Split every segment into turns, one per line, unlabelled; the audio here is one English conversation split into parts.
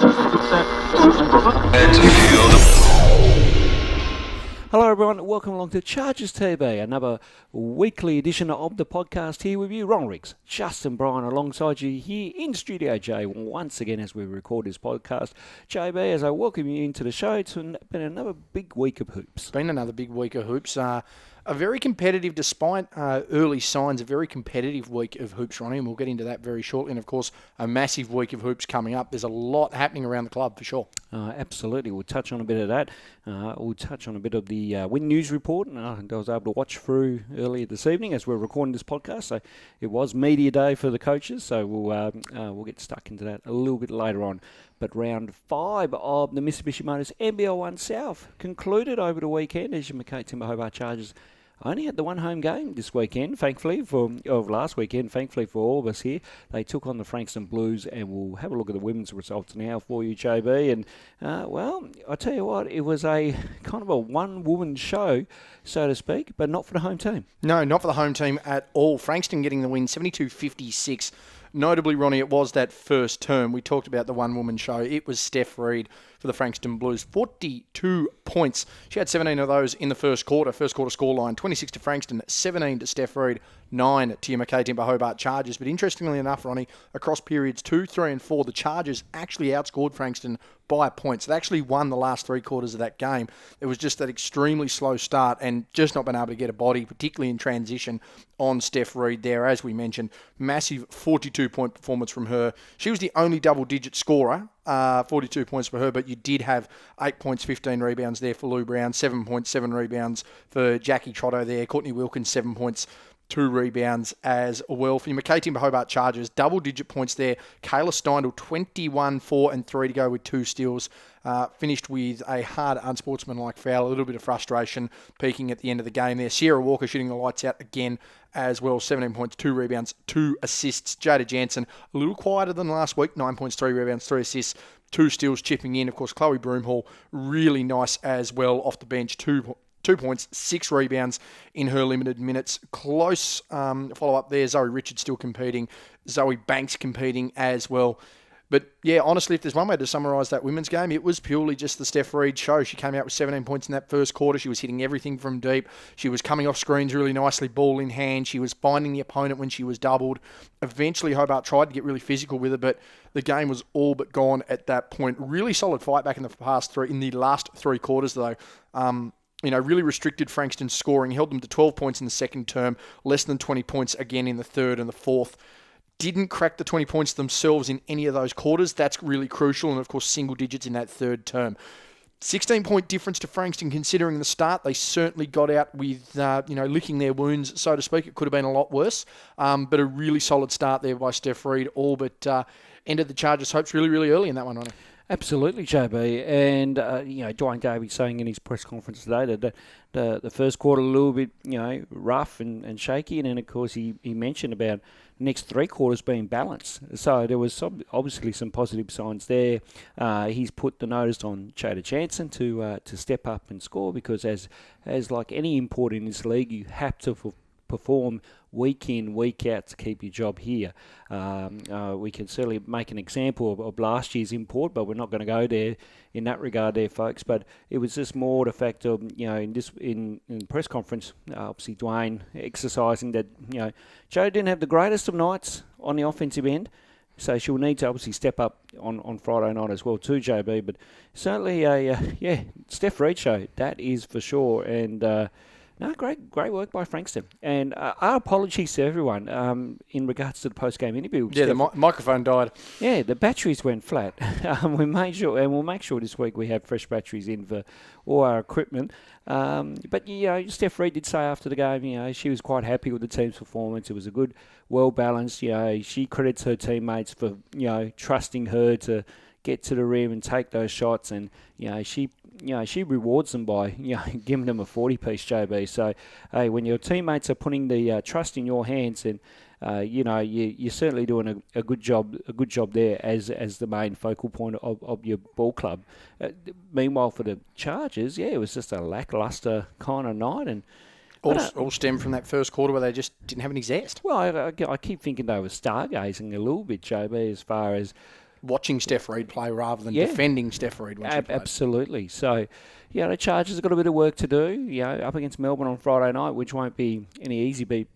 Hello everyone, welcome along to Chargers TV, another weekly edition of the podcast here with you, Ron Riggs, Justin Bryan alongside you here in Studio J once again as we record this podcast. JB, as I welcome you into the show, it's been another big week of hoops.
Been another big week of hoops. A very competitive, despite early signs, a very competitive week of hoops, Ronnie, and we'll get into that very shortly. And, of course, a massive week of hoops coming up. There's a lot happening around the club, for sure.
Absolutely. We'll touch on a bit of that. We'll touch on a bit of the Win News report. I was able to watch through earlier this evening as we're recording this podcast. So it was media day for the coaches, so we'll get stuck into that a little bit later on. But round 5 of the Mitsubishi Motors NBL 1 South concluded over the weekend as your Mackay Timber Hobart Chargers only had the one home game this weekend, last weekend, thankfully for all of us here. They took on the Frankston Blues, and we'll have a look at the women's results now for you, JB. And, I tell you what, it was a kind of a one-woman show, so to speak, but not for the home team.
No, not for the home team at all. Frankston getting the win, 72-56. Notably, Ronnie, it was that first term. We talked about the one-woman show. It was Steph Reid for the Frankston Blues. 42 points. She had 17 of those in the first quarter scoreline. 26 to Frankston, 17 to Steph Reid, 9 to your Mackay Timber Hobart Chargers. But interestingly enough, Ronnie, across periods 2, 3 and 4, the Chargers actually outscored Frankston by points. They actually won the last 3 quarters of that game. It was just that extremely slow start and just not been able to get a body, particularly in transition, on Steph Reid there. As we mentioned, massive 42-point performance from her. She was the only double-digit scorer, 42 points for her, but you did have 8 points, 15 rebounds there for Lou Brown, 7.7 rebounds for Jackie Trotto there, Courtney Wilkins, 7 points, 2 rebounds as well. For your Mackay Timber Hobart Chargers, double-digit points there. Kayla Steindl, 21, 4 and 3 to go with 2 steals. Finished with a hard, unsportsmanlike foul, a little bit of frustration peaking at the end of the game there. Sierra Walker shooting the lights out again as well, 17 points, 2 rebounds, 2 assists. Jada Jansen, a little quieter than last week, 9 points, 3 rebounds, 3 assists, 2 steals chipping in. Of course, Chloe Broomhall, really nice as well off the bench, 2 points, 6 rebounds in her limited minutes. Close follow-up there. Zoe Richards still competing. Zoe Banks competing as well. But, yeah, honestly, if there's one way to summarise that women's game, it was purely just the Steph Reid show. She came out with 17 points in that first quarter. She was hitting everything from deep. She was coming off screens really nicely, ball in hand. She was finding the opponent when she was doubled. Eventually, Hobart tried to get really physical with her, but the game was all but gone at that point. Really solid fight back in the last 3 quarters, though. Really restricted Frankston's scoring, held them to 12 points in the second term, less than 20 points again in the third and the fourth. Didn't crack the 20 points themselves in any of those quarters. That's really crucial, and of course single digits in that third term. 16-point difference to Frankston considering the start. They certainly got out with, licking their wounds, so to speak. It could have been a lot worse, but a really solid start there by Steph Reid, all but ended the Chargers' hopes really, really early in that one, Ronnie.
Absolutely, JB. And, Dwayne Davies saying in his press conference today that the first quarter a little bit, rough and shaky. And then, of course, he mentioned about the next 3 quarters being balanced. So there was obviously some positive signs there. He's put the notice on Jada Jansen to step up and score because as like any import in this league, you have to perform week in, week out to keep your job here. We can certainly make an example of last year's import, but we're not going to go there in that regard there, folks. But it was just more the fact of, in the press conference, obviously Dwayne exercising that, Joe didn't have the greatest of nights on the offensive end. So she'll need to obviously step up on Friday night as well too, JB. But certainly Steph Reid show, that is for sure. And great work by Frankston. And our apologies to everyone in regards to the post-game interview.
Yeah, the microphone died.
Yeah, the batteries went flat. We made sure, and we'll make sure this week we have fresh batteries in for all our equipment. But, Steph Reid did say after the game, she was quite happy with the team's performance. It was a good, well-balanced. She credits her teammates for, trusting her to get to the rim and take those shots, and she rewards them by giving them a 40-piece, JB. So hey, when your teammates are putting the trust in your hands, and you're certainly doing a good job there as the main focal point of your ball club. Meanwhile, for the Chargers, it was just a lackluster kind of night, and
all stemmed from that first quarter where they just didn't have any zest.
Well, I keep thinking they were stargazing a little bit, JB, as far as
watching Steph Reid play rather than defending Steph Reid when she played.
Absolutely. So, the Chargers have got a bit of work to do, up against Melbourne on Friday night, which won't be any easy beat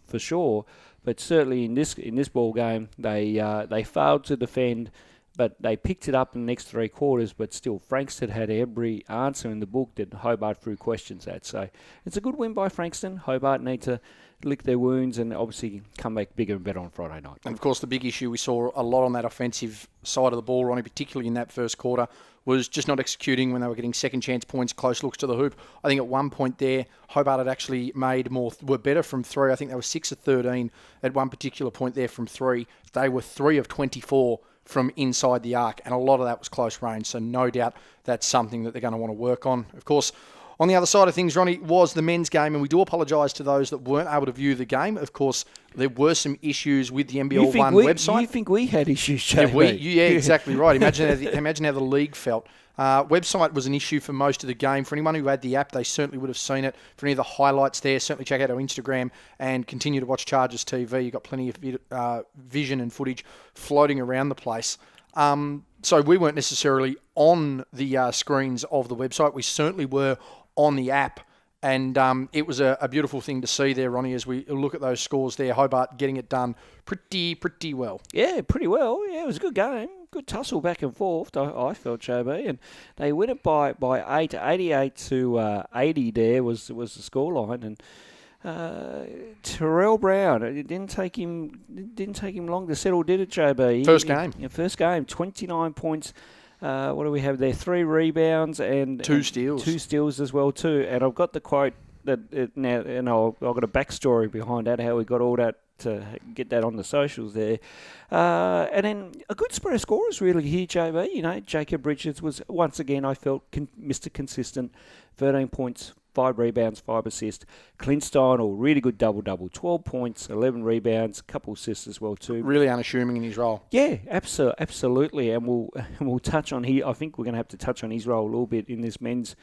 for sure. But certainly in this ball game, they failed to defend, but they picked it up in the next three quarters. But still, Frankston had every answer in the book that Hobart threw questions at. So it's a good win by Frankston. Hobart need to lick their wounds and obviously come back bigger and better on Friday night.
And of course, the big issue we saw a lot on that offensive side of the ball, Ronnie, particularly in that first quarter, was just not executing when they were getting second chance points, close looks to the hoop. I think at one point there, Hobart had actually were better from three. I think they were 6 of 13 at one particular point there from three. They were 3 of 24 from inside the arc, and a lot of that was close range. So no doubt that's something that they're going to want to work on. Of course, on the other side of things, Ronnie, was the men's game, and we do apologise to those that weren't able to view the game. Of course, there were some issues with the NBL One website.
You think we had issues, JB?
Yeah, exactly right. Imagine how the league felt. Website was an issue for most of the game. For anyone who had the app, they certainly would have seen it. For any of the highlights there, certainly check out our Instagram and continue to watch Chargers TV. You've got plenty of vision and footage floating around the place. So we weren't necessarily on the screens of the website. We certainly were on the app. And it was a beautiful thing to see there, Ronnie, as we look at those scores there. Hobart getting it done pretty well.
Yeah, pretty well. Yeah, it was a good game. Good tussle back and forth, I felt, JB. And they win it by 8, 88 to 80 there was the scoreline. And Terrell Brown, it didn't take him long to settle, did it, JB? First game, 29 points. What do we have there? 3 rebounds and
2 steals.
2 steals as well too. And I've got the quote that I've got a backstory behind that, how we got all that to get that on the socials there. And then a good spread of scorers really here, JB. Jacob Richards was once again, I felt, Mr. Consistent, 13 points. 5 rebounds, 5 assists. Clint Steinel, really good double-double. 12 points, 11 rebounds, a couple assists as well too.
Really unassuming in his role.
Yeah, absolutely. And we'll touch on I think we're going to have to touch on his role a little bit in this men's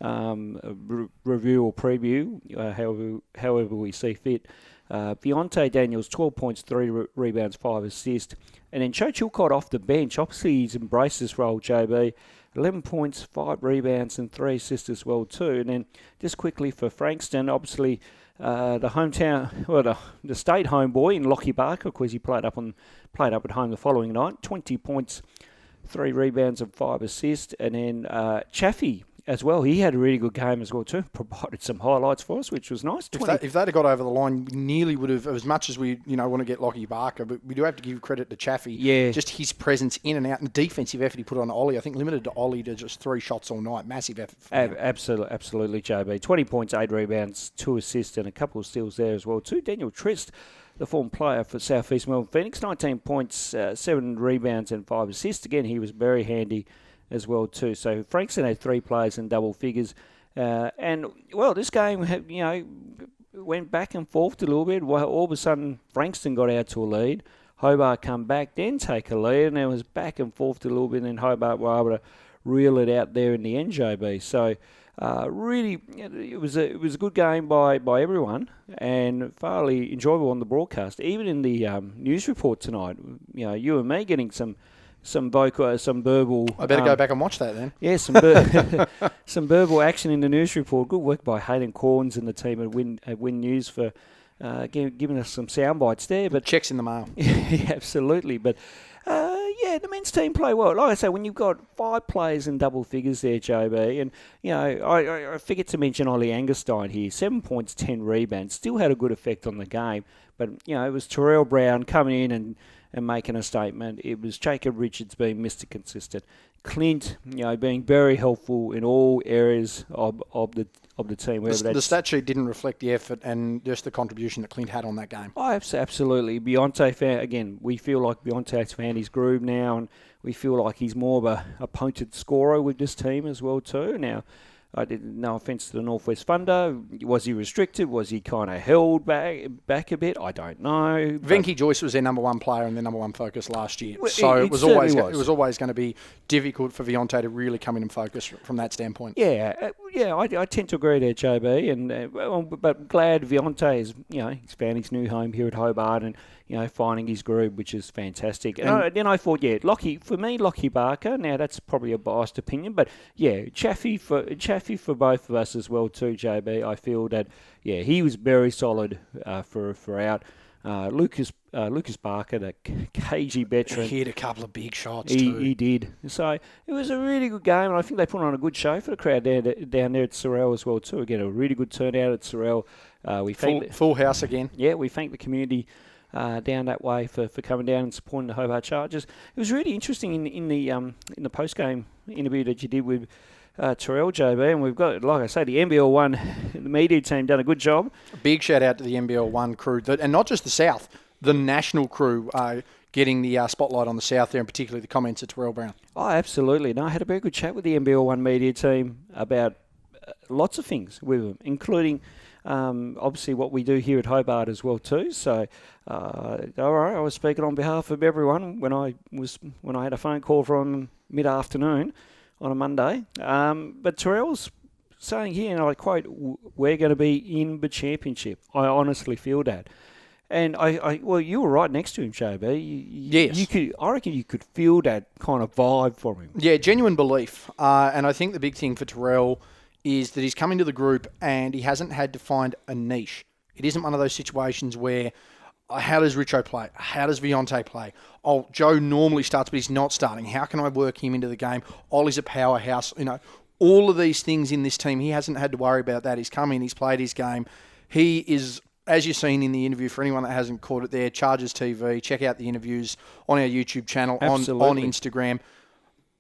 review or preview, however we see fit. Beyonce Daniels, 12 points, 3 rebounds, 5 assists. And then Cho Chilcott off the bench. Obviously, he's embraced this role, JB. 11 points, 5 rebounds, and 3 assists as well too. And then just quickly for Frankston, obviously the state homeboy in Lockie Barker, because he played up at home the following night. 20 points, 3 rebounds, and 5 assists. And then Chaffee as well. He had a really good game as well too. Provided some highlights for us, which was nice.
If they'd have got over the line, we nearly would have, as much as we want to get Lockie Barker, but we do have to give credit to Chaffee.
Yeah.
Just his presence in and out, and the defensive effort he put on Ollie. I think limited to Ollie to just 3 shots all night. Massive effort.
Absolutely, JB. 20 points, 8 rebounds, 2 assists, and a couple of steals there as well too. Daniel Trist, the former player for South East Melbourne Phoenix, 19 points, 7 rebounds, and 5 assists. Again, he was very handy as well too. So Frankston had 3 players in double figures, and this game went back and forth a little bit. Well, all of a sudden Frankston got out to a lead, Hobart come back, then take a lead, and it was back and forth a little bit, and then Hobart were able to reel it out there in the end, JB. So really, it was a good game by everyone, and fairly enjoyable on the broadcast. Even in the news report tonight, you and me getting some verbal.
I better go back and watch that then.
Yeah, some verbal action in the news report. Good work by Hayden Corns and the team at Win News for giving us some sound bites there. But
checks in the mail.
Yeah, absolutely. But the men's team play well. Like I say, when you've got 5 players in double figures there, JB, and I forget to mention Ollie Angerstein here. 7 points, 10 rebounds, still had a good effect on the game. But it was Terrell Brown coming in and making a statement. It was Jacob Richards being Mr. Consistent. Clint, being very helpful in all areas of the team.
The stat sheet didn't reflect the effort and just the contribution that Clint had on that game.
Oh, absolutely. Beyonce fan, again, we feel like Beyonce's found his groove now, and we feel like he's more of a pointed scorer with this team as well too. Now, no offence to the Northwest Thunder. Was he restricted? Was he kind of held back a bit? I don't know.
Venky Joyce was their number 1 player and their number 1 focus last year.
So it was
always going to be difficult for Beyonce to really come in and focus from that standpoint.
Yeah, Yeah, I tend to agree there, JB, but glad Vionte is, he's found his new home here at Hobart and, finding his groove, which is fantastic. And then I thought, Lockie Barker, now that's probably a biased opinion, but Chaffee for both of us as well too, JB. I feel that, he was very solid for out. Lucas Barker, the cagey veteran.
He hit a couple of big shots
too. He did. So it was a really good game, and I think they put on a good show for the crowd down there at Sorrel as well too. Again, a really good turnout at Sorrel.
Full house again.
Yeah, we thank the community down that way for coming down and supporting the Hobart Chargers. It was really interesting in the post game interview that you did with Terrell, JB, and we've got, like I say, the NBL1, the media team done a good job.
A big shout out to the NBL1 crew, and not just the South, the national crew getting the spotlight on the South there, and particularly the comments of Terrell Brown.
Oh, absolutely. No, I had a very good chat with the NBL1 media team about lots of things with them, including obviously what we do here at Hobart as well too. So, all right, I was speaking on behalf of everyone when I had a phone call from mid-afternoon on a Monday. But Terrell's saying here, and I quote, "We're going to be in the championship." I honestly feel that. And well, you were right next to him, JB.
Yes.
I reckon you could feel that kind of vibe from him.
Yeah, genuine belief. And I think the big thing for Terrell is that he's come into the group and he hasn't had to find a niche. It isn't one of those situations where, how does Richo play? How does Vionte play? Oh, Joe normally starts, but he's not starting. How can I work him into the game? Ollie's a powerhouse. All of these things in this team, he hasn't had to worry about that. He's come in, he's played his game. He is, as you've seen in the interview, for anyone that hasn't caught it there, Chargers TV, check out the interviews on our YouTube channel, on Instagram.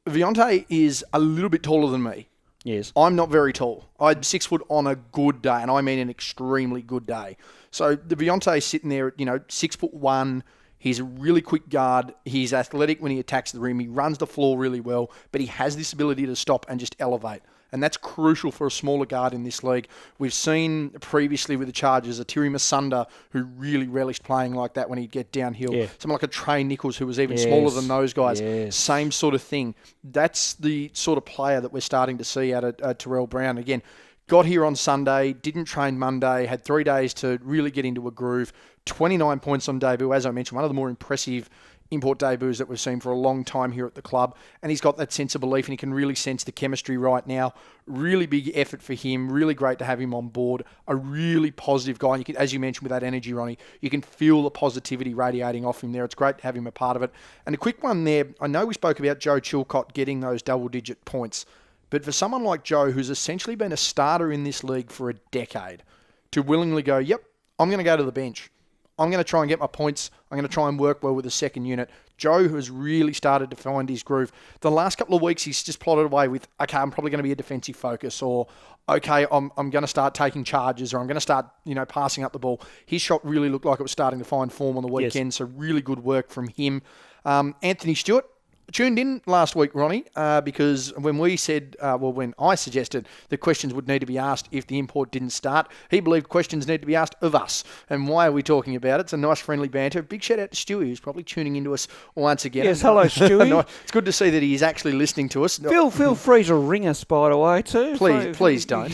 Vionte is a little bit taller than me.
Yes.
I'm not very tall. I'm 6 foot on a good day, and I mean an extremely good day. So the Vionte is sitting there, 6'1". He's a really quick guard. He's athletic when he attacks the rim. He runs the floor really well, but he has this ability to stop and just elevate. And that's crucial for a smaller guard in this league. We've seen previously with the Chargers a Tiri Masunda who really relished playing like that when he'd get downhill. Yeah. Someone like a Trey Nichols who was even smaller than those guys.
Yes.
Same sort of thing. That's the sort of player that we're starting to see out of Terrell Brown. Again, got here on Sunday, didn't train Monday, had 3 days to really get into a groove. 29 points on debut, as I mentioned, one of the more impressive import debuts that we've seen for a long time here at the club. And he's got that sense of belief and he can really sense the chemistry right now. Really big effort for him. Really great to have him on board. A really positive guy. And you can, as you mentioned with that energy, Ronnie, you can feel the positivity radiating off him there. It's great to have him a part of it. And a quick one there. I know we spoke about Joe Chilcott getting those double-digit points. But for someone like Joe, who's essentially been a starter in this league for a decade, to willingly go, yep, I'm going to go to the bench. I'm going to try and get my points. I'm going to try and work well with the second unit. Joe has really started to find his groove. The last couple of weeks, he's just plotted away with, okay, I'm probably going to be a defensive focus, or okay, I'm going to start taking charges, or I'm going to start, passing up the ball. His shot really looked like it was starting to find form on the weekend, so really good work from him. Anthony Stewart tuned in last week, Ronnie, because when we said, when I suggested the questions would need to be asked if the import didn't start, he believed questions need to be asked of us. And why are we talking about it? It's a nice friendly banter. Big shout out to Stewie, who's probably tuning into us once again.
Yes, hello, Stewie.
It's good to see that he's actually listening to us.
Feel free to ring us, by the way, too.
Please don't.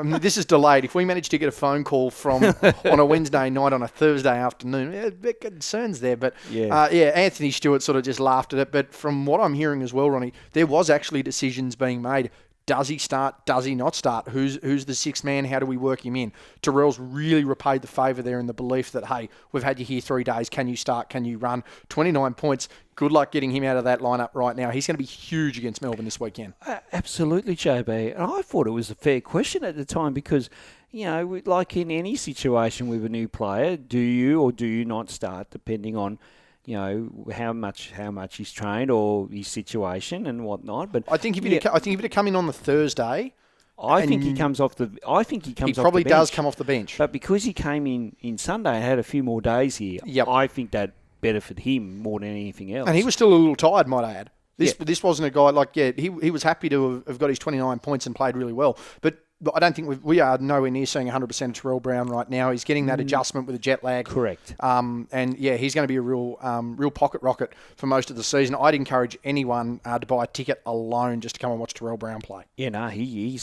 This is delayed. If we manage to get a phone call from on a Wednesday night on a Thursday afternoon, a bit concerns there. But Anthony Stewart sort of just laughed at it. But from what I'm hearing as well, Ronnie, there was actually decisions being made. Does he start? Does he not start? Who's the sixth man? How do we work him in? Terrell's really repaid the favour there in the belief that, hey, we've had you here 3 days. Can you start? Can you run? 29 points. Good luck getting him out of that lineup right now. He's going to be huge against Melbourne this weekend.
Absolutely, JB. And I thought it was a fair question at the time because, like in any situation with a new player, do you or do you not start depending on how much he's trained or his situation and whatnot. But
I think if he'd have come in on the Thursday,
I think he comes off the bench.
He probably does come off the bench.
But because he came in Sunday and had a few more days here, I think that benefited him more than anything else.
And he was still a little tired, might I add. This wasn't a guy he was happy to have got his 29 points and played really well. But I don't think we are nowhere near seeing 100% of Terrell Brown right now. He's getting that adjustment with the jet lag.
Correct.
And yeah, he's going to be a real pocket rocket for most of the season. I'd encourage anyone to buy a ticket alone just to come and watch Terrell Brown play.
Yeah, no, he's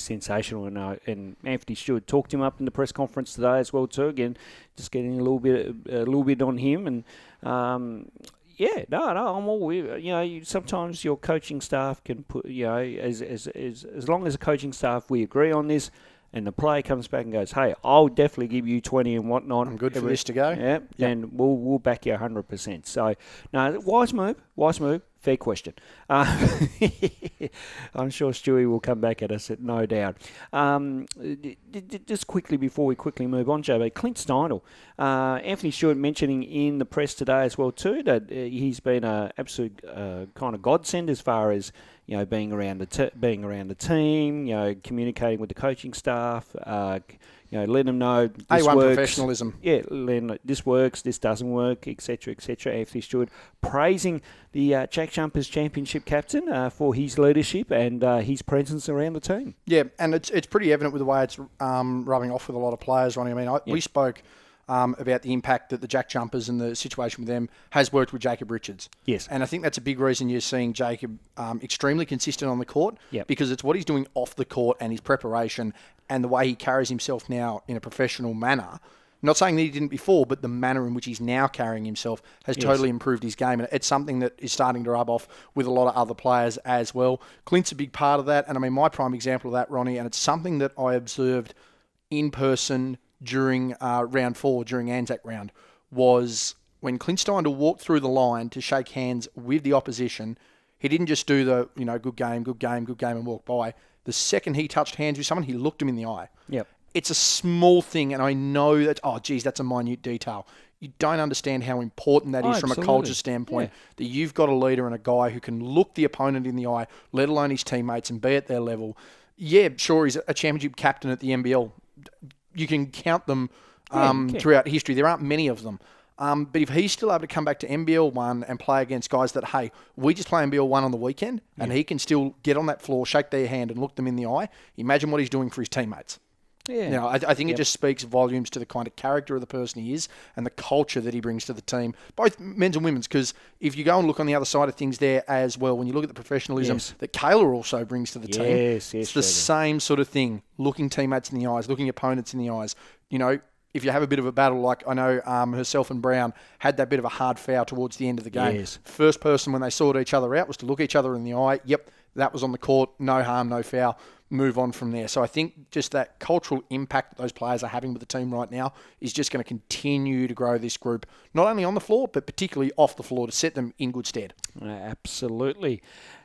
sensational, and Anthony Stewart talked him up in the press conference today as well too. Again, just getting a little bit on him, and yeah, no, I'm all. Sometimes your coaching staff can put, as long as the coaching staff we agree on this, and the player comes back and goes, hey, I'll definitely give you 20 and whatnot.
I'm good for this to go.
Yeah, then we'll back you 100%. So, no, wise move. Fair question. I'm sure Stewie will come back at us, no doubt. Just quickly, before we quickly move on, JB, Clint Steindl. Anthony Stewart mentioning in the press today as well too that he's been an absolute kind of godsend as far as being around the team, communicating with the coaching staff. Let them know this
A1
works.
Professionalism.
Yeah, this works, this doesn't work, etc., etc. Anthony Stewart praising the Jack Jumpers Championship captain for his leadership and his presence around the team.
Yeah, and it's pretty evident with the way it's rubbing off with a lot of players, Ronnie. I mean, we spoke about the impact that the Jack Jumpers and the situation with them has worked with Jacob Richards.
Yes.
And I think that's a big reason you're seeing Jacob extremely consistent on the court,
Yep.
because it's what he's doing off the court and his preparation and the way he carries himself now in a professional manner. Not saying that he didn't before, but the manner in which he's now carrying himself has totally improved his game. And it's something that is starting to rub off with a lot of other players as well. Clint's a big part of that. And I mean, my prime example of that, Ronnie, and it's something that I observed in person during round 4, during Anzac round, was when Clint Steindl walked through the line to shake hands with the opposition. He didn't just do the, good game, and walk by. The second he touched hands with someone, he looked him in the eye.
Yep.
It's a small thing, and I know that, that's a minute detail. You don't understand how important that is from a culture standpoint, that you've got a leader and a guy who can look the opponent in the eye, let alone his teammates, and be at their level. Yeah, sure, he's a championship captain at the NBL. You can count them throughout history. There aren't many of them. But if he's still able to come back to NBL 1 and play against guys that, hey, we just play NBL 1 on the weekend, and he can still get on that floor, shake their hand, and look them in the eye, imagine what he's doing for his teammates.
Yeah.
I think it just speaks volumes to the kind of character of the person he is and the culture that he brings to the team, both men's and women's, because if you go and look on the other side of things there as well, when you look at the professionalism that Kayla also brings to the team, it's the same sort of thing, looking teammates in the eyes, looking opponents in the eyes. If you have a bit of a battle, like I know herself and Brown had that bit of a hard foul towards the end of the game.
Yes.
First person when they sorted each other out was to look each other in the eye. Yep, that was on the court. No harm, no foul. Move on from there. So I think just that cultural impact that those players are having with the team right now is just going to continue to grow this group, not only on the floor, but particularly off the floor, to set them in good stead.
Absolutely.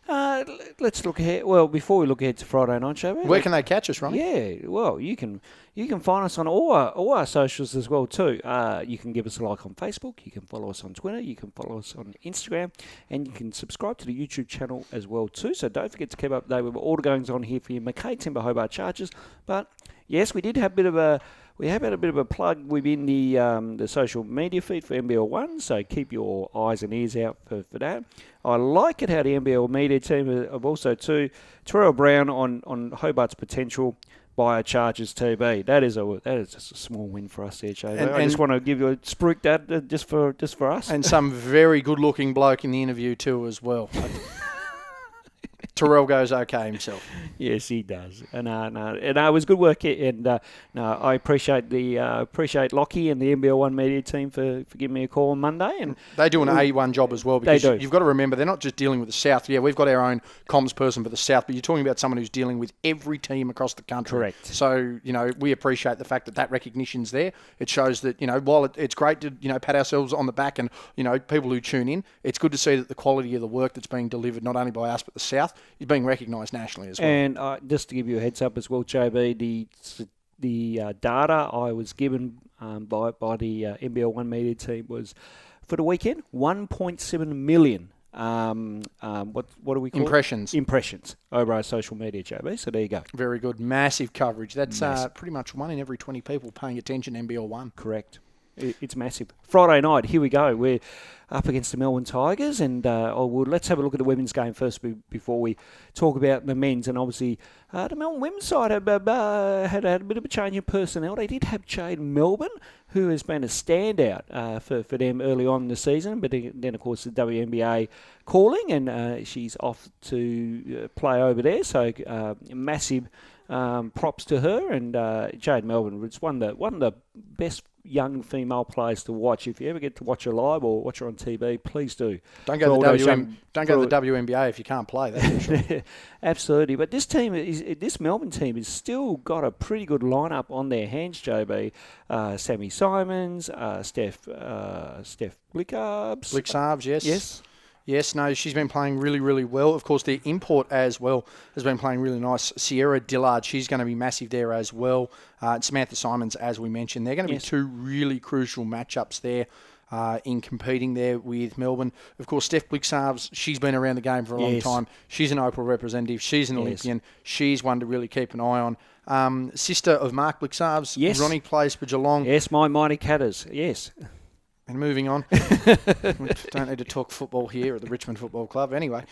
Let's look ahead. Well, before we look ahead to Friday night show,
where can they catch us, Ronnie?
Yeah, well, you can find us on all our socials as well too. You can give us a like on Facebook. You can follow us on Twitter. You can follow us on Instagram, and you can subscribe to the YouTube channel as well too. So don't forget to keep up to date with all the goings on here for your McKay Timber Hobart Chargers. But yes, we did have a bit of a. We have had a bit of a plug within the social media feed for NBL 1, so keep your eyes and ears out for that. I like it how the NBL media team have also too Terrell Brown on Hobart's potential by a Chargers TV. That is just a small win for us there, Jay. I just want to give you a spruik that just for us.
And some very good looking bloke in the interview too as well. Terrell goes okay himself.
Yes, he does. And it was good work. And I appreciate Lockie and the NBL 1 media team for giving me a call on Monday. And
they do an A1 job as well, because
they do.
You've got to remember they're not just dealing with the South. Yeah, we've got our own comms person for the South, but you're talking about someone who's dealing with every team across the country.
Correct.
So we appreciate the fact that recognition's there. It shows that while it's great to pat ourselves on the back and people who tune in, it's good to see that the quality of the work that's being delivered not only by us but the South is being recognised nationally as well.
And just to give you a heads up as well, JB, the data I was given by the NBL 1 media team was for the weekend 1.7 million. What do we call
Impressions.
it? Impressions over our social media, JB. So there you go.
Very good. Massive coverage. That's pretty much 1 in every 20 people paying attention to NBL 1.
Correct. It's massive. Friday night, here we go. We're up against the Melbourne Tigers, and let's have a look at the women's game first before we talk about the men's. And obviously, the Melbourne women's side had a bit of a change in personnel. They did have Jade Melbourne, who has been a standout for them early on in the season, but then, of course, the WNBA calling, and she's off to play over there, so massive props to her. And Jade Melbourne was one of the best young female players to watch. If you ever get to watch her live or watch her on TV, please do.
Don't go to the WNBA if you can't play. That's for sure.
Absolutely. But this Melbourne team has still got a pretty good lineup on their hands, JB. Sammy Simons, Steph
Blitzarves, yes.
Yes.
Yes, no, she's been playing really, really well. Of course, their import as well has been playing really nice. Sierra Dillard, she's going to be massive there as well. Samantha Simons, as we mentioned. They're going to be two really crucial matchups there in competing there with Melbourne. Of course, Steph Blitzarves, she's been around the game for a long time. She's an Oprah representative. She's an Olympian. She's one to really keep an eye on. Sister of Mark Blitzarves.
Yes.
Ronnie plays for Geelong.
Yes, my mighty Catters. Yes.
And moving on, we don't need to talk football here at the Richmond Football Club. Anyway,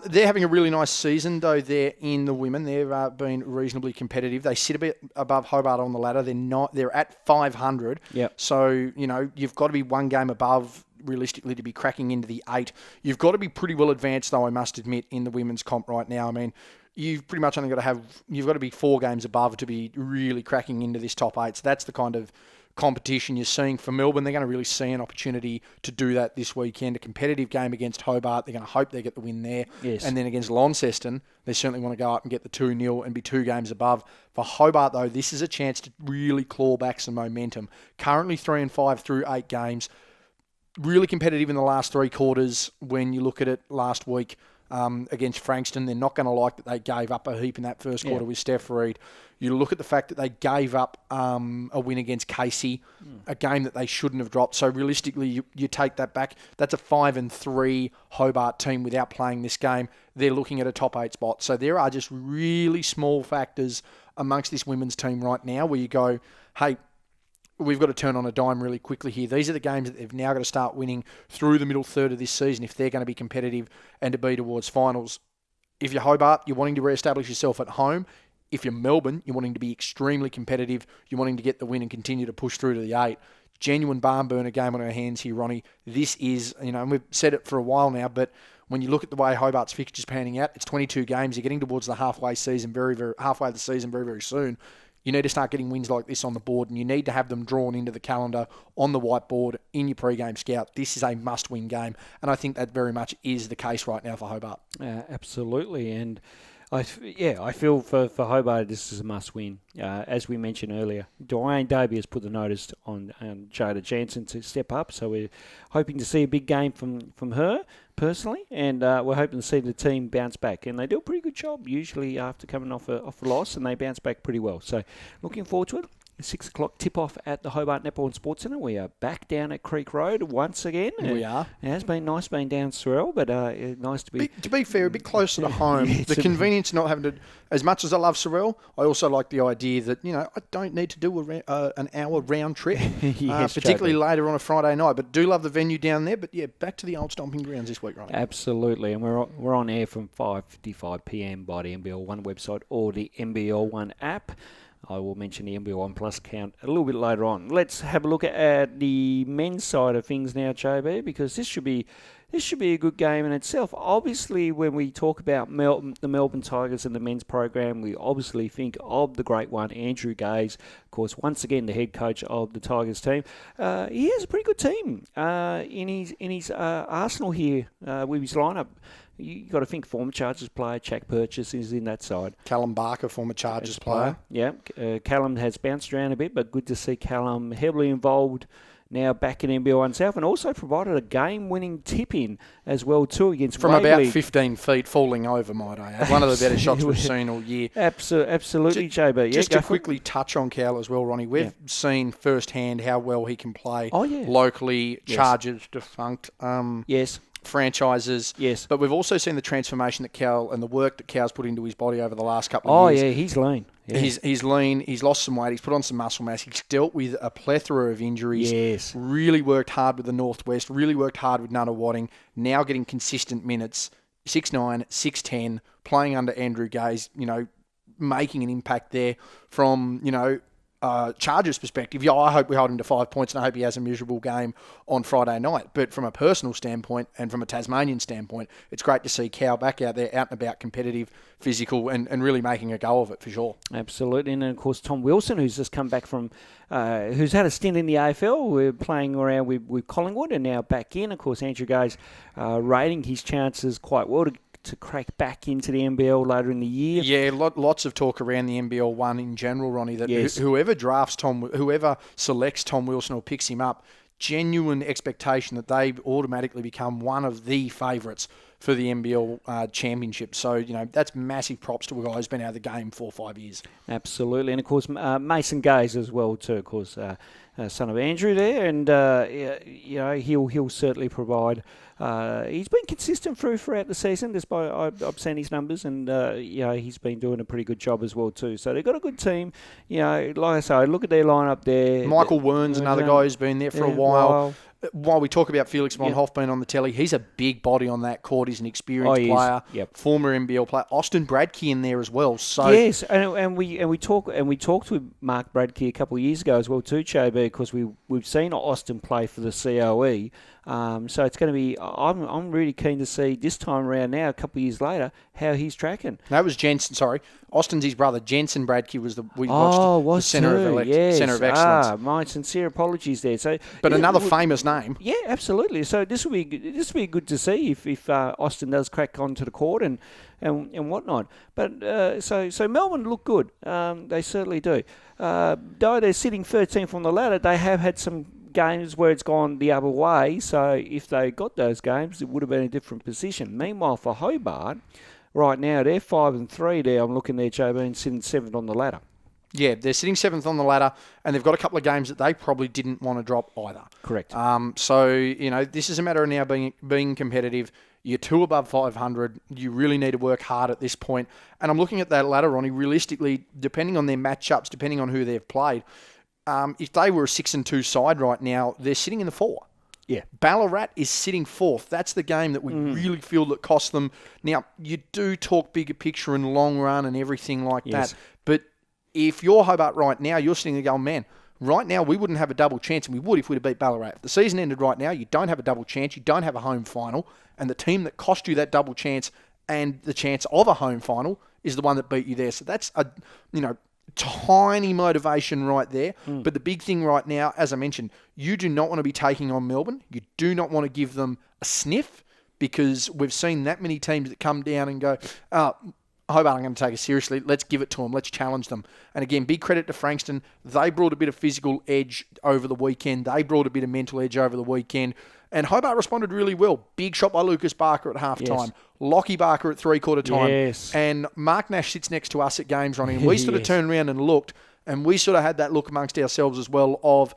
they're having a really nice season, though. They're in the women. They've been reasonably competitive. They sit a bit above Hobart on the ladder. They're at 500.
Yep.
So, you've got to be one game above, realistically, to be cracking into the 8. You've got to be pretty well advanced, though, I must admit, in the women's comp right now. I mean, you've pretty much only you've got to be 4 games above to be really cracking into this top 8. So that's the kind of competition you're seeing for Melbourne. They're going to really see an opportunity to do that this weekend. A competitive game against Hobart. They're going to hope they get the win there.
Yes.
And then against Launceston, they certainly want to go up and get the 2-0 and be 2 games above. For Hobart, though, this is a chance to really claw back some momentum. Currently 3-5 through 8 games. Really competitive in the last 3 quarters. When you look at it last week against Frankston, they're not going to like that they gave up a heap in that first quarter with Steph Reid. You look at the fact that they gave up a win against Casey, a game that they shouldn't have dropped. So realistically, you take that back. That's a 5-3 Hobart team without playing this game. They're looking at a top 8 spot. So there are just really small factors amongst this women's team right now where you go, hey, we've got to turn on a dime really quickly here. These are the games that they've now got to start winning through the middle third of this season if they're going to be competitive and to be towards finals. If you're Hobart, you're wanting to re-establish yourself at home. If you're Melbourne, you're wanting to be extremely competitive. You're wanting to get the win and continue to push through to the 8. Genuine barn burner game on our hands here, Ronnie. This is, and we've said it for a while now, but when you look at the way Hobart's fixtures panning out, it's 22 games. You're getting towards the halfway of the season very, very soon. You need to start getting wins like this on the board, and you need to have them drawn into the calendar on the whiteboard in your pre-game scout. This is a must-win game, and I think that very much is the case right now for Hobart.
Absolutely, and I feel for Hobart this is a must-win. As we mentioned earlier, Dwayne Davey has put the notice on Jada Jansen to step up, so we're hoping to see a big game from her personally, and we're hoping to see the team bounce back. And they do a pretty good job usually after coming off a loss, and they bounce back pretty well. So looking forward to it. 6 o'clock tip-off at the Hobart Netball and Sports Centre. We are back down at Creek Road once again.
We are.
It has been nice being down Sorrel, but nice to be...
To be fair, a bit closer to home. The convenience of not having to... As much as I love Sorrel, I also like the idea that, I don't need to do an hour round trip,
yes,
particularly later on a Friday night. But do love the venue down there. But, back to the old stomping grounds this week, right?
Absolutely. And we're on air from 5:55 p.m. by the NBL One website or the NBL One app. I will mention the NBL One Plus account a little bit later on. Let's have a look at the men's side of things now, JB, because this should be a good game in itself. Obviously, when we talk about the Melbourne Tigers and the men's program, we obviously think of the great one, Andrew Gaze. Of course, once again, the head coach of the Tigers team. He has a pretty good team in his arsenal here with his lineup. You got to think former Chargers player, Jack Purchase is in that side.
Callum Barker, former Chargers player.
Yeah, Callum has bounced around a bit, but good to see Callum heavily involved now back in NBL One South, and also provided a game-winning tip-in as well too against
from
Waverley.
About 15 feet, falling over, might I add. One of the better shots we've seen all year.
Absolutely, JB.
Just to quickly touch on Cal as well, Ronnie. We've seen firsthand how well he can play locally. Chargers defunct.
Yes.
franchises.
Yes.
But we've also seen the transformation that Cal and the work that Cal's put into his body over the last couple of years.
Oh, yeah, he's lean. Yeah.
He's lean. He's lost some weight. He's put on some muscle mass. He's dealt with a plethora of injuries.
Yes.
Really worked hard with the Northwest. Really worked hard with Nunawading. Now getting consistent minutes. 6'9", 6'10", playing under Andrew Gaze, making an impact there from, Chargers' perspective. Yeah, I hope we hold him to 5 points, and I hope he has a miserable game on Friday night. But from a personal standpoint and from a Tasmanian standpoint, it's great to see Cal back out there, out and about, competitive, physical, and really making a go of it for sure.
Absolutely. And, of course, Tom Wilson, who's just come back from, who's had a stint in the AFL. We're playing around with Collingwood and now back in. Of course, Andrew Gaze rating his chances quite well to crack back into the NBL later in the year.
Yeah, lots of talk around the NBL 1 in general, Ronnie, that
Yes.
whoever selects Tom Wilson or picks him up, genuine expectation that they automatically become one of the favourites for the NBL championship. So, that's massive props to a guy who's been out of the game 4 or 5 years.
Absolutely. And, of course, Mason Gaze as well, too, of course, son of Andrew there. And, he'll certainly provide... he's been consistent throughout the season. Despite I've seen his numbers, and he's been doing a pretty good job as well too. So they've got a good team. Like I say, look at their lineup there.
Michael Wern's another guy who's been there for a while. While we talk about Felix von Hoff being on the telly, he's a big body on that court. He's an experienced player, former NBL player. Austin Bradkey in there as well. So
yes, and we talked with Mark Bradkey a couple of years ago as well too, JB, because we've seen Austin play for the COE. So it's going to be. I'm really keen to see this time around now, a couple of years later, how he's tracking.
That was Jensen. Sorry, Austin's his brother. Jensen Bradkey was the centre of excellence.
My sincere apologies there. So,
but another famous name.
Yeah, absolutely. So this will be good to see if Austin does crack onto the court and whatnot. But so Melbourne look good. They certainly do. Though they're sitting 13th on the ladder, they have had some games where it's gone the other way, so if they got those games, it would have been a different position. Meanwhile, for Hobart, right now, they're 5-3 there. I'm looking there, JB, and sitting 7th on the ladder.
Yeah, they're sitting 7th on the ladder, and they've got a couple of games that they probably didn't want to drop either.
Correct.
So, this is a matter of now being competitive. You're 2 above 500. You really need to work hard at this point. And I'm looking at that ladder, Ronnie, realistically, depending on their matchups, depending on who they've played, if they were a 6-2 side right now, they're sitting in the 4.
Yeah.
Ballarat is sitting 4th. That's the game that we really feel that cost them. Now, you do talk bigger picture and long run and everything like that. But if you're Hobart right now, you're sitting there going, man, right now we wouldn't have a double chance, and we would if we'd have beat Ballarat. If the season ended right now, you don't have a double chance, you don't have a home final, and the team that cost you that double chance and the chance of a home final is the one that beat you there. So that's a, tiny motivation right there. But the big thing right now, as I mentioned, you do not want to be taking on Melbourne. You do not want to give them a sniff, because we've seen that many teams that come down and go, Hobart, I'm going to take it seriously. Let's give it to them. Let's challenge them. And again, big credit to Frankston. They brought a bit of physical edge over the weekend. They brought a bit of mental edge over the weekend. And Hobart responded really well. Big shot by Lucas Barker at halftime. Yes. Lockie Barker at three-quarter time.
Yes.
And Mark Nash sits next to us at games, Ronnie. And we sort of turned around and looked. And we sort of had that look amongst ourselves as well of,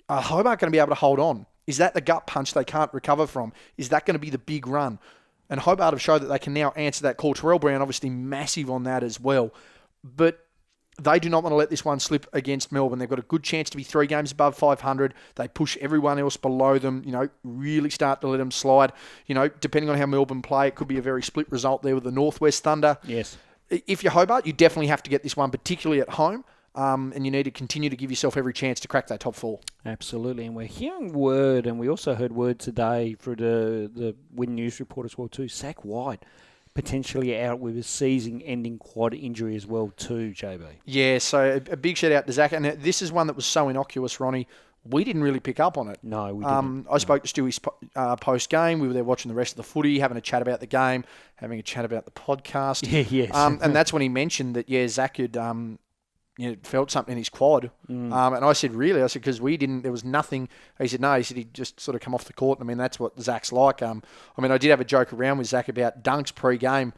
Hobart going to be able to hold on? Is that the gut punch they can't recover from? Is that going to be the big run? And Hobart have showed that they can now answer that call. Terrell Brown obviously massive on that as well. But they do not want to let this one slip against Melbourne. They've got a good chance to be 3 games above 500. They push everyone else below them, really start to let them slide. Depending on how Melbourne play, it could be a very split result there with the Northwest Thunder.
Yes.
If you're Hobart, you definitely have to get this one, particularly at home. And you need to continue to give yourself every chance to crack that top 4.
Absolutely. And we're hearing word, and we also heard word today through the Win News report as well too, Zach White potentially out with a season-ending quad injury as well too, JB.
Yeah, so a big shout-out to Zach. And this is one that was so innocuous, Ronnie. We didn't really pick up on it.
No, we didn't.
I spoke to Stewie post-game. We were there watching the rest of the footy, having a chat about the game, having a chat about the podcast.
Yeah, yes.
And that's when he mentioned that, Zach had... felt something in his quad. And I said, really? I said, because there was nothing. He said, no. He said he'd just sort of come off the court. And that's what Zach's like. I did have a joke around with Zach about dunks pre-game.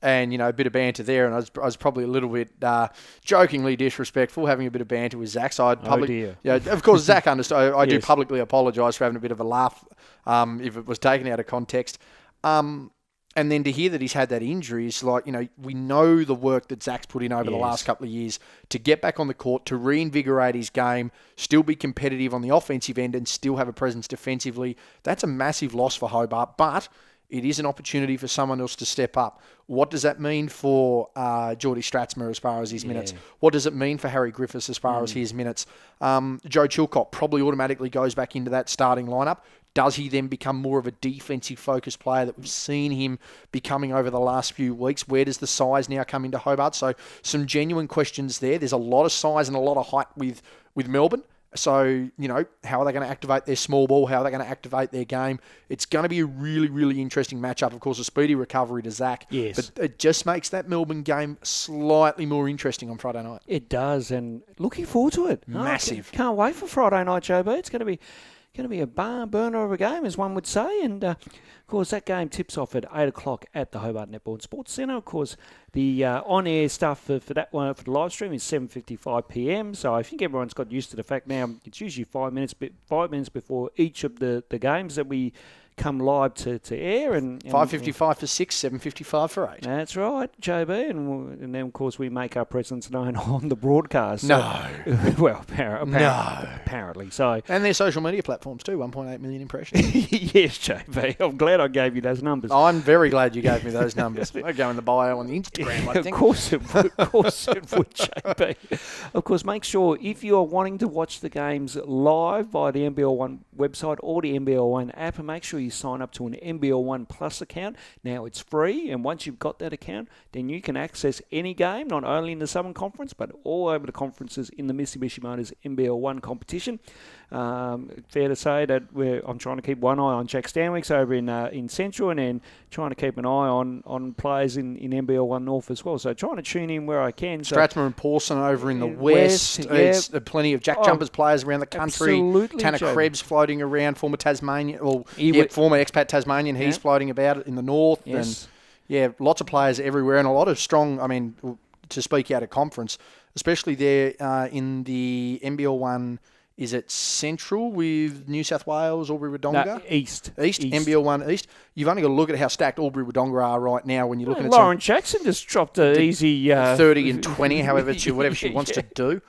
and, a bit of banter there, and I was probably a little bit jokingly disrespectful, having a bit of banter with Zach. So
dear.
Of course, Zach understood. I do
Yes.
publicly apologise for having a bit of a laugh if it was taken out of context. And then to hear that he's had that injury is like, we know the work that Zach's put in over the last couple of years to get back on the court, to reinvigorate his game, still be competitive on the offensive end and still have a presence defensively. That's a massive loss for Hobart, but it is an opportunity for someone else to step up. What does that mean for Geordie Stratsma as far as his minutes? What does it mean for Harry Griffiths as far as his minutes? Joe Chilcott probably automatically goes back into that starting lineup. Does he then become more of a defensive-focused player that we've seen him becoming over the last few weeks? Where does the size now come into Hobart? So some genuine questions there. There's a lot of size and a lot of height with Melbourne. So, how are they going to activate their small ball? How are they going to activate their game? It's going to be a really, really interesting matchup. Of course, a speedy recovery to Zach.
Yes.
But it just makes that Melbourne game slightly more interesting on Friday night.
It does, and looking forward to it.
Massive.
Can't wait for Friday night, JB. It's going to be a barn burner of a game, as one would say. And, of course, that game tips off at 8 o'clock at the Hobart Netball and Sports Centre. Of course, the on-air stuff for that one, for the live stream, is 7:55 p.m. So I think everyone's got used to the fact now it's usually 5 minutes before each of the games that we come live to air. And
5:55 for 6, 7:55 for 8.
That's right, JB. And then, of course, we make our presence known on the broadcast.
No.
Well, apparently. So.
And their social media platforms too, 1.8 million impressions.
Yes, JB. I'm glad I gave you those numbers.
I'm very glad you gave me those numbers. They go in the bio on the Instagram, I think.
Of course it would, JB. Of course, make sure if you are wanting to watch the games live by the NBL1 website or the NBL1 app, and make sure you sign up to an NBL1 Plus account. Now it's free, and once you've got that account, then you can access any game, not only in the Southern Conference, but all over the conferences in the Mitsubishi Motors NBL1 competition. Fair to say that I'm trying to keep one eye on Jack Stanwicks over in Central, and then trying to keep an eye on players in NBL1 North as well. So trying to tune in where I can. So
Strathmore and Pawson over in the west. There's plenty of Jack Jumpers players around the country.
Absolutely,
Tanner
Joe.
Krebs floating around, former Tasmanian, former expat Tasmanian. He's floating about in the north.
Yes.
And lots of players everywhere and a lot of strong, to speak out of conference, especially there in the NBL1. Is it Central with New South Wales, Albury-Wodonga?
No, East.
NBL1 East. You've only got to look at how stacked Albury-Wodonga are right now when you're looking at
Lauren Jackson just dropped an easy
30 and 20, whatever she wants to do.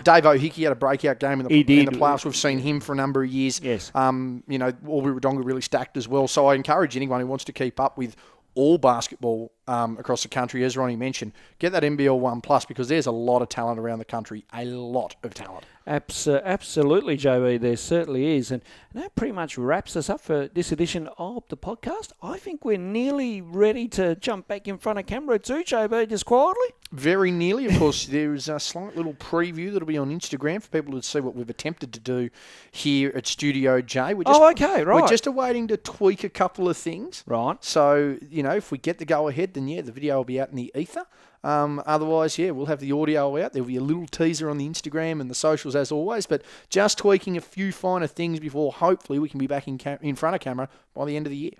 Dave O'Hickey had a breakout game in the playoffs. We've seen him for a number of years.
Yes.
Albury-Wodonga really stacked as well. So I encourage anyone who wants to keep up with all basketball across the country, as Ronnie mentioned, get that NBL1 Plus, because there's a lot of talent around the country, a lot of talent.
Absolutely, JB, there certainly is. And that pretty much wraps us up for this edition of the podcast. I think we're nearly ready to jump back in front of camera too, JB, just quietly.
Very nearly. Of course, there's a slight little preview that'll be on Instagram for people to see what we've attempted to do here at Studio J.
Okay, right.
We're just awaiting to tweak a couple of things.
Right.
So, if we get the go-ahead, then, the video will be out in the ether. Otherwise, we'll have the audio out. There'll be a little teaser on the Instagram and the socials as always, but just tweaking a few finer things before hopefully we can be back in front of camera by the end of the year.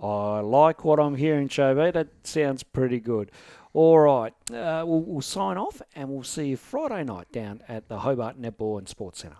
I like what I'm hearing, JB. That sounds pretty good. All right, we'll sign off, and we'll see you Friday night down at the Hobart Netball and Sports Centre.